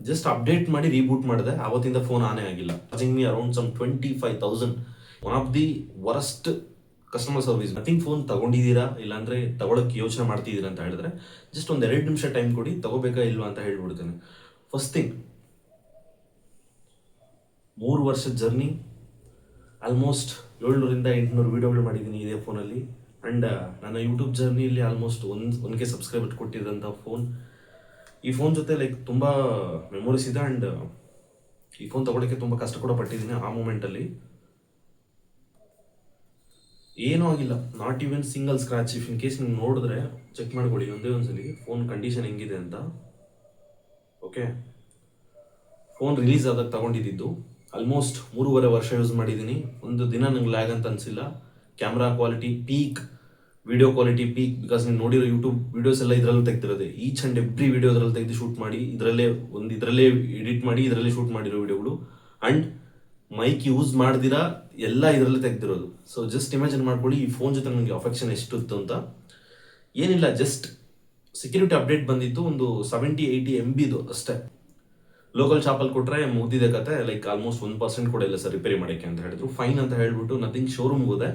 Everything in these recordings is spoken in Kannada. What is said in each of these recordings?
ಜಸ್ಟ್ ಅಪ್ಡೇಟ್ ಮಾಡಿ ರೀಬೂಟ್ ಮಾಡಿದೆ, ಆವತ್ತಿಂದ ಫೋನ್ ಆನೇ ಆಗಿಲ್ಲ. Charging me around some 25,000. One of the worst customer service. Nothing phone ತಗೊಂಡಿದ್ದೀರಾ ಇಲ್ಲಾಂದ್ರೆ ತಗೊಳಕ್ಕೆ ಯೋಚನೆ ಮಾಡ್ತಿದ್ದೀರಾ ಅಂತ ಹೇಳಿದ್ರೆ ಜಸ್ಟ್ ಒಂದು 2 ನಿಮಿಷ ಟೈಮ್ ಕೊಡಿ, ತಗೋಬೇಕಾ ಇಲ್ವಾ ಅಂತ ಹೇಳ್ಬಿಡ್ತೇನೆ. ಫಸ್ಟ್ ಥಿಂಗ್, 3 ವರ್ಷದ ಜರ್ನಿ, ಆಲ್ಮೋಸ್ಟ್ 700-800 ವೀಡಿಯೋಗಳು ಮಾಡಿದ್ದೀನಿ ಇದೇ ಫೋನಲ್ಲಿ. ಆ್ಯಂಡ್ ನನ್ನ ಯೂಟ್ಯೂಬ್ ಜರ್ನಿಯಲ್ಲಿ ಆಲ್ಮೋಸ್ಟ್ 1K ಸಬ್ಸ್ಕ್ರೈಬರ್ ಕೊಟ್ಟಿದ್ದಂಥ ಫೋನ್. ಈ ಫೋನ್ ಜೊತೆ ಲೈಕ್ ತುಂಬ ಮೆಮೊರೀಸ್ ಇದೆ. ಆ್ಯಂಡ್ ಈ ಫೋನ್ ತಗೊಳ್ಳೋಕ್ಕೆ ತುಂಬ ಕಷ್ಟ ಕೂಡ ಪಟ್ಟಿದ್ದೀನಿ ಆ ಮೂಮೆಂಟಲ್ಲಿ. ಏನೂ ಆಗಿಲ್ಲ, not even single scratch. If in case ನೀವು ನೋಡಿದ್ರೆ ಚೆಕ್ ಮಾಡ್ಕೊಳ್ಳಿ ಒಂದೇ ಒಂದ್ಸಲಿ ಫೋನ್ ಕಂಡೀಷನ್ ಹೆಂಗಿದೆ ಅಂತ. ಓಕೆ, ಫೋನ್ ರಿಲೀಸ್ ಆದಾಗ ತಗೊಂಡಿದ್ದು ಆಲ್ಮೋಸ್ಟ್ 3.5 ವರ್ಷ ಯೂಸ್ ಮಾಡಿದ್ದೀನಿ. ಒಂದು ದಿನ ನಂಗೆ ಲ್ಯಾಗ್ ಅಂತ ಅನಿಸಿಲ್ಲ. Camera quality peak, video quality peak. Because ನೀವು ನೋಡಿರೋ ಯೂಟ್ಯೂಬ್ ವೀಡಿಯೋಸ್ ಎಲ್ಲ ಇದರಲ್ಲೂ ತೆಗ್ದಿರೋದೆ. ಈಚ್ ಆ್ಯಂಡ್ ಎವ್ರಿ ವಿಡಿಯೋ ಇದರಲ್ಲಿ ತೆಗೆದು ಶೂಟ್ ಮಾಡಿ, ಇದರಲ್ಲೇ ಎಡಿಟ್ ಮಾಡಿ ಇದರಲ್ಲೇ ಶೂಟ್ ಮಾಡಿರೋ ವಿಡಿಯೋಗಳು. ಆ್ಯಂಡ್ ಮೈಕ್ ಯೂಸ್ ಮಾಡ್ದಿರಾ ಎಲ್ಲ ಇದರಲ್ಲೇ ತೆಗ್ದಿರೋದು. ಸೊ ಜಸ್ಟ್ ಇಮ್ಯಾಜಿನ್ ಮಾಡ್ಕೊಳ್ಳಿ ಈ ಫೋನ್ ಜೊತೆ ನನಗೆ ಅಫೆಕ್ಷನ್ ಎಷ್ಟಿತ್ತು ಅಂತ. ಏನಿಲ್ಲ, ಜಸ್ಟ್ ಸೆಕ್ಯೂರಿಟಿ ಅಪ್ಡೇಟ್ ಬಂದಿತ್ತು, ಒಂದು 70-80 MBದು ಅಷ್ಟೇ. ಲೋಕಲ್ ಶಾಪಲ್ಲಿ ಕೊಟ್ಟರೆ ಮುಗ್ದಿದೆ ಕತೆ. ಲೈಕ್ ಆಲ್ಮೋಸ್ಟ್ 1% ಕೂಡ ಇಲ್ಲ ಸರ್ ರಿಪೇರಿ ಮಾಡೋಕ್ಕೆ ಅಂತ ಹೇಳಿದ್ರು. ಫೈನ್ ಅಂತ ಹೇಳ್ಬಿಟ್ಟು ನಥಿಂಗ್ ಶೋರೂಮ್ಗೆ ಹೋದೆ.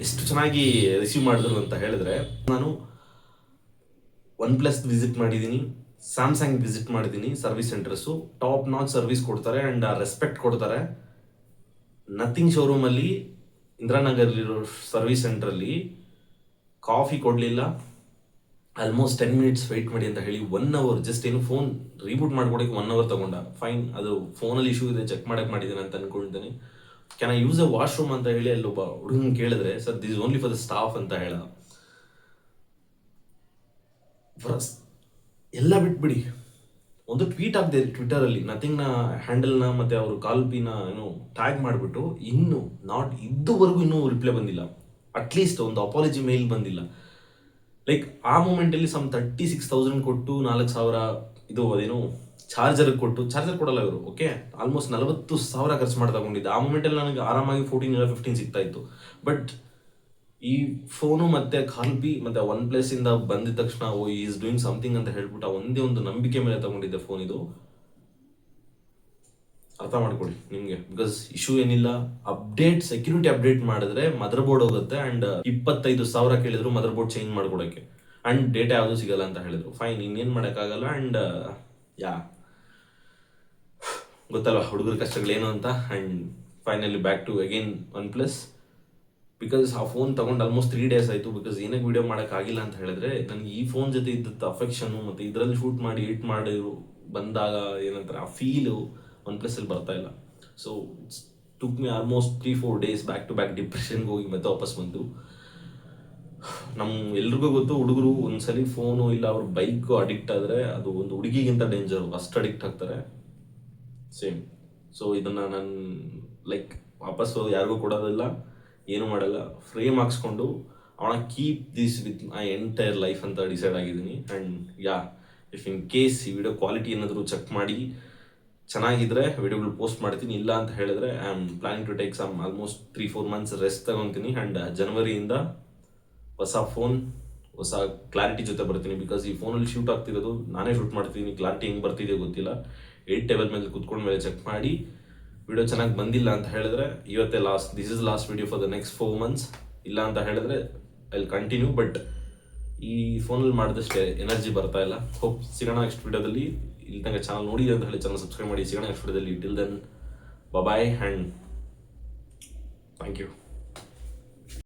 ಎಷ್ಟು ಚೆನ್ನಾಗಿ ರಿಸೀವ್ ಮಾಡಿದ್ರು ಅಂತ ಹೇಳಿದ್ರೆ, ನಾನು OnePlus ವಿಸಿಟ್ ಮಾಡಿದ್ದೀನಿ, ಸ್ಯಾಮ್ಸಂಗ್ ವಿಸಿಟ್ ಮಾಡಿದ್ದೀನಿ. Service centres top notch service ಕೊಡ್ತಾರೆ ಆ್ಯಂಡ್ ರೆಸ್ಪೆಕ್ಟ್ ಕೊಡ್ತಾರೆ. ನಥಿಂಗ್ ಶೋರೂಮಲ್ಲಿ ಇಂದಿರಾನಗರಲ್ಲಿರೋ ಸರ್ವಿಸ್ ಸೆಂಟ್ರಲ್ಲಿ ಕಾಫಿ ಕೊಡಲಿಲ್ಲ. ಆಲ್ಮೋಸ್ಟ್ 10 ಮಿನಿಟ್ಸ್ ವೆಯ್ಟ್ ಮಾಡಿ ಅಂತ ಹೇಳಿ 1 ಅವರ್, ಜಸ್ಟ್ ಏನು ಫೋನ್ ರೀಬೂಟ್ ಮಾಡ್ಕೊಡೋಕ್ಕೆ 1 ಅವರ್ ತಗೊಂಡ. ಫೈನ್, ಅದು ಫೋನಲ್ಲಿ ಇಶ್ಯೂ ಇದೆ, ಚೆಕ್ ಮಾಡಕ್ಕೆ ಮಾಡಿದ್ದೀನಿ ಅಂತ ಅನ್ಕೊಳ್ತೀನಿ. Can I use a washroom ಅಂತ ಹೇಳಿ ಅಲ್ಲೊಬ್ಬ ಹುಡುಗನ್ ಕೇಳಿದ್ರೆ, sir this only for the staff ಅಂತ ಹೇಳ. ಎಲ್ಲ ಬಿಟ್ಬಿಡಿ, ಒಂದು ಟ್ವೀಟ್ ಆಗದೆ ಟ್ವಿಟರಲ್ಲಿ ನಥಿಂಗ್ನ ಹ್ಯಾಂಡಲ್ನ ಮತ್ತು ಅವರು ಕಾಲ್ಪಿನ ಏನೋ ಟ್ಯಾಗ್ ಮಾಡಿಬಿಟ್ಟು ಇದುವರೆಗೂ ಇನ್ನೂ ರಿಪ್ಲೈ ಬಂದಿಲ್ಲ. ಅಟ್ಲೀಸ್ಟ್ ಒಂದು ಅಪಾಲಜಿ ಮೇಲ್ ಬಂದಿಲ್ಲ. ಲೈಕ್ ಆ ಮೂಮೆಂಟಲ್ಲಿ ಸಮ್ 36,000 ಕೊಟ್ಟು 4,000 ಇದು ಅದೇನು ಚಾರ್ಜರ್ ಕೊಡಲ್ಲ ಇವರು. ಓಕೆ, ಆಲ್ಮೋಸ್ಟ್ 40,000 ಖರ್ಚು ಮಾಡಿ ತಗೊಂಡಿದ್ದೆ. ಆ ಮೂಮೆಂಟಲ್ಲಿ ನನಗೆ ಆರಾಮಾಗಿ 14 ಇಲ್ಲ 15 ಸಿಗ್ತಾ ಇತ್ತು. ಬಟ್ ಈ ಫೋನು ಮತ್ತು ಕಾಲ್ಪಿ ಮತ್ತು OnePlus ಇಂದ ಬಂದಿದ ತಕ್ಷಣ ಈಸ್ ಡೂಯಿಂಗ್ ಸಮಥಿಂಗ್ ಅಂತ ಹೇಳ್ಬಿಟ್ಟು ಒಂದೇ ಒಂದು ನಂಬಿಕೆ ಮೇಲೆ ತಗೊಂಡಿದ್ದೆ ಫೋನ್ ಇದು. ಅರ್ಥ ಮಾಡ್ಕೊಳ್ಳಿ ನಿಮಗೆ. ಬಿಕಾಸ್ ಇಶ್ಯೂ ಏನಿಲ್ಲ, ಸೆಕ್ಯೂರಿಟಿ ಅಪ್ಡೇಟ್ ಮಾಡಿದ್ರೆ ಮದರ್ ಬೋರ್ಡ್ ಹೋಗುತ್ತೆ. ಆ್ಯಂಡ್ 25,000 ಕೇಳಿದ್ರು ಮದರ್ ಬೋರ್ಡ್ ಚೇಂಜ್ ಮಾಡ್ಕೊಡೋಕ್ಕೆ. ಆ್ಯಂಡ್ ಡೇಟಾ ಯಾವುದೂ ಸಿಗಲ್ಲ ಅಂತ ಹೇಳಿದ್ರು. ಫೈನ್, ಇನ್ನೇನು ಮಾಡೋಕ್ಕಾಗಲ್ಲ. ಆ್ಯಂಡ್ ಗೊತ್ತಲ್ವ ಹುಡುಗರ ಕಷ್ಟಗಳೇನು ಅಂತ. And finally back to again OnePlus. Because ಆ ಫೋನ್ ತಗೊಂಡು ಆಲ್ಮೋಸ್ಟ್ 3 ಡೇಸ್ ಆಯಿತು. ಬಿಕಾಸ್ ಏನಕ್ಕೆ ವಿಡಿಯೋ ಮಾಡೋಕ್ಕಾಗಿಲ್ಲ ಅಂತ ಹೇಳಿದ್ರೆ, ನನಗೆ ಈ ಫೋನ್ ಜೊತೆ ಇದ್ದದ್ದು ಅಫೆಕ್ಷನು ಮತ್ತು ಇದರಲ್ಲಿ ಶೂಟ್ ಮಾಡಿ ಎಡಿಟ್ ಮಾಡಿ ಬಂದಾಗ ಏನಂತಾರೆ ಆ ಫೀಲು OnePlus-ಅಲ್ಲಿ ಬರ್ತಾ ಇಲ್ಲ. So it's took me almost 3-4 days back to back ಡಿಪ್ರೆಷನ್ಗೆ ಹೋಗಿ ಮತ್ತೆ ವಾಪಸ್ ಬಂತು. ಎಲ್ರಿಗೂ ಗೊತ್ತು, ಹುಡುಗರು ಒಂದ್ಸಲಿ ಫೋನು ಇಲ್ಲ ಅವ್ರ ಬೈಕು ಅಡಿಕ್ಟ್ ಆದರೆ ಅದು ಒಂದು ಹುಡುಗಿಗಿಂತ ಡೇಂಜರು, ಅಷ್ಟು ಅಡಿಕ್ಟ್ ಆಗ್ತಾರೆ. ಸೇಮ್. ಸೊ ಇದನ್ನು ನಾನು ಲೈಕ್ ವಾಪಸ್ ಯಾರಿಗೂ ಕೊಡೋದಿಲ್ಲ, ಏನೂ ಮಾಡಲ್ಲ. ಫ್ರೇಮ್ ಹಾಕ್ಸ್ಕೊಂಡು ಅವನ keep this with my entire life ಅಂತ ಡಿಸೈಡ್ ಆಗಿದ್ದೀನಿ. ಆ್ಯಂಡ್ ಇಫ್ ಇನ್ ಕೇಸ್ ಈ ವಿಡಿಯೋ ಕ್ವಾಲಿಟಿ ಏನಾದರೂ ಚೆಕ್ ಮಾಡಿ ಚೆನ್ನಾಗಿದ್ರೆ ವಿಡಿಯೋಗಳು ಪೋಸ್ಟ್ ಮಾಡ್ತೀನಿ. ಇಲ್ಲ ಅಂತ ಹೇಳಿದ್ರೆ I am planning to take some almost 3-4 months rest ತಗೊತೀನಿ. ಆ್ಯಂಡ್ ಜನವರಿಯಿಂದ ಹೊಸ ಫೋನ್, ಹೊಸ ಕ್ಲಾರಿಟಿ ಜೊತೆ ಬರ್ತೀನಿ. ಬಿಕಾಸ್ ಈ ಫೋನಲ್ಲಿ ಶೂಟ್ ಆಗ್ತಿರೋದು ನಾನೇ ಶೂಟ್ ಮಾಡ್ತೀನಿ. ಕ್ಲಾರಿಟಿ ಹೆಂಗೆ ಬರ್ತಿದೆಯೋ ಗೊತ್ತಿಲ್ಲ. ಎಡಿಟ್ ಟೇಬಲ್ ಮೇಲೆ ಕುತ್ಕೊಂಡ ಮೇಲೆ ಚೆಕ್ ಮಾಡಿ ವಿಡಿಯೋ ಚೆನ್ನಾಗಿ ಬಂದಿಲ್ಲ ಅಂತ ಹೇಳಿದ್ರೆ ಇವತ್ತೇ this is last video for the next 4 months. ಇಲ್ಲ ಅಂತ ಹೇಳಿದ್ರೆ ಐ ವಿಲ್ ಕಂಟಿನ್ಯೂ. ಬಟ್ ಈ ಫೋನಲ್ಲಿ ಮಾಡಿದಷ್ಟೇ ಎನರ್ಜಿ ಬರ್ತಾ ಇಲ್ಲ. ಹೋಪ್ ಸಿಗೋಣ ನೆಕ್ಸ್ಟ್ ವಿಡಿಯೋದಲ್ಲಿ. ಇಲ್ಲಿ ತನಕ ಚಾನಲ್ ನೋಡಿ ಅಂತ ಹೇಳಿ ಚಾನಲ್ ಸಬ್ಸ್ಕ್ರೈಬ್ ಮಾಡಿ. ಸಿಗೋಣ ನೆಕ್ಸ್ಟ್ ವಿಡಿಯೋದಲ್ಲಿ. Till then bye and thank you.